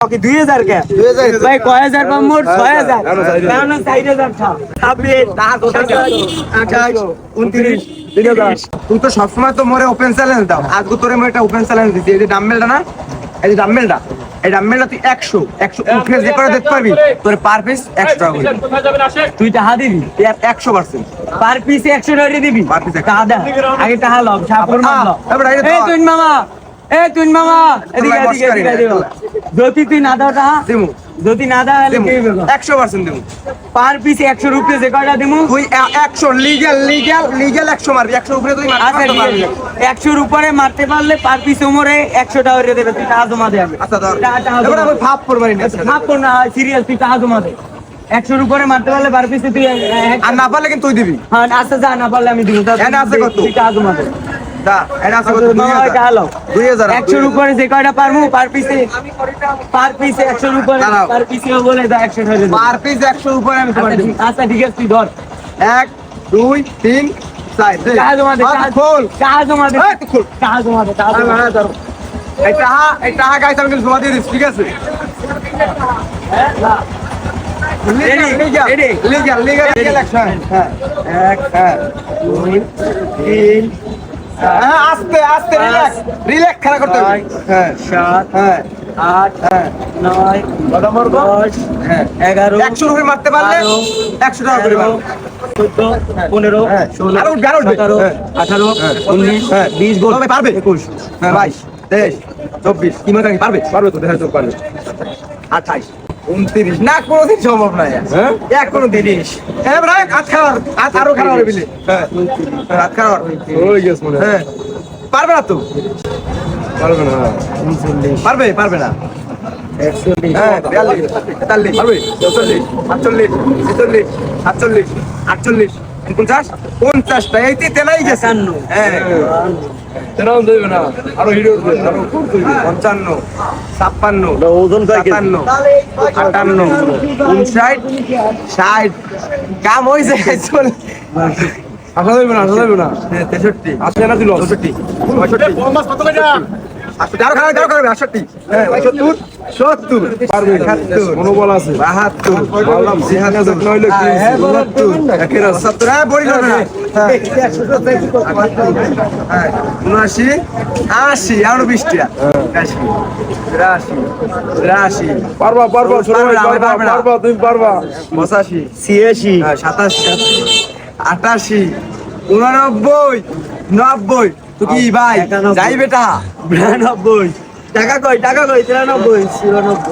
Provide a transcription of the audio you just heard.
ওকে 2000 কে 2000 ভাই কয় হাজার পাম মোট 6000 না 4000 থাক আপনি টাকা কোথায় 28 29 30 তুই তো সবসময় তো মোরে ওপেন চ্যালেঞ্জ দাও, আজকে তোরে মই একটা ওপেন চ্যালেঞ্জ দিছি। এই যে ডাম্বেলটা না, এই যে ডাম্বেলটা, এই ডাম্বেলটা তুই 100 উঠে যে করে দেখতে পারবি, তোর পার পিস 100 টাকা করে তুই টাকা দিবি 100%। পার পিস 100 টাকা দিবি পার পিস টাকা দে আগে টাকা লও ছাপুর মারলো এই তুই মামা এদিকে যদি তুই না দাও টাকা দিমু, যদি না দাও তাহলে কি হবে 100% দিমু। পার পিস 100 রুপিয়া যে কয়টা দিমু তুই 100 লিগ্যাল 100 মারবি, 100 উপরে তুই মারতে পারবি। 100 এর উপরে মারতে পারলে পার পিস ওমরে 100 টাকা করে দেবে তুই টাকা জমা দে আগে আচ্ছা ধর, টাকা এবার আমি ভাব করবানি না, ভাব কর না সিরিয়াস তুই টাকা জমা দে 100 এর উপরে মারতে পারলে পার পিসে তুই আর না পারলে কিন্তু তুই দিবি। হ্যাঁ আচ্ছা যা না পারলে আমি দিব এনে আছে কত? তুই টাকা জমা দে দা এটা আছে কত? 2000 100 এর উপরে যে কয়টা পারমু পার পিসে 100 এর উপরে দাঁড়াও। পার পিসে বলে দা 100 টাকা দে পার পিস 100 উপরে আমি তোমার দিবি। আচ্ছা ঠিক আছে তুই ধর 1 2 3 4 টাকা জমা দে খোল। টাকা জমা দে এই, তুই খোল। টাকা জমা দে টাকা জমা দে এটা গাইস আমি কিন্তু জমা দিয়ে দিচ্ছি, ঠিক আছে? Legal action. হ্যাঁ এক হ্যাঁ দুই তিন হ্যাঁ, আস্তে আস্তে রিল্যাক্স খেলা করতে হবে। হ্যাঁ সাত হ্যাঁ আট হ্যাঁ নয় কত মারবো? 10 হ্যাঁ 11 100 উপরে মারতে পারলে 100 টাকা করে মারবো। 14 15 হ্যাঁ। 16 আরো উঠবে, আরো উঠবে। 17 হ্যাঁ। 18 হ্যাঁ। 19 হ্যাঁ। 20 গোল তবে পারবে। 21 হ্যাঁ 22 23 24 কি মনে করি পারবে? পারবে তো, দেখা যাক পারবে। 28 29 না, কোনোদিন সম্ভব না। হ্যাঁ এক কোনো দিনই হ্যাঁ ভাই, আজ খাওয়ার আজ আরো খাওয়ার হবে বিলে। হ্যাঁ রাত খাওয়ার হয়ে গেছে মনে। হ্যাঁ পারবে না তো, পারবে না, পারবে পারবে না। 41 হ্যাঁ 42 43 পারবে 44 48 46 47 48 49 50টা এই তেলাই গেছে। 51 হ্যাঁ তেরাও দেবে না, আরো হিরো দেবে, আরো 55 56 ওজন কয় কেজি? 57 58 59 60 কাম হইছে চল। আসা যাবে না, আসা যাবে না। 63 আসে না দিল 64 65 50 কত টাকা? 68 আরো খারাপ, আরো খারাপ 68 হ্যাঁ 70 70 পারবে 71 মনোবল আছে 72 বললাম 76 নইলে কি 69 71 হ্যাঁ বড়িল না। হ্যাঁ 79 80 আরো 20 টা 83 83 পারবা পারবা ছোট ভাই, পারবা পারবা তুমি পারবা 85 86 হ্যাঁ 87 88 89 90 তো কি ভাই 91 যাই বেটা 92 টাকা কই 93 94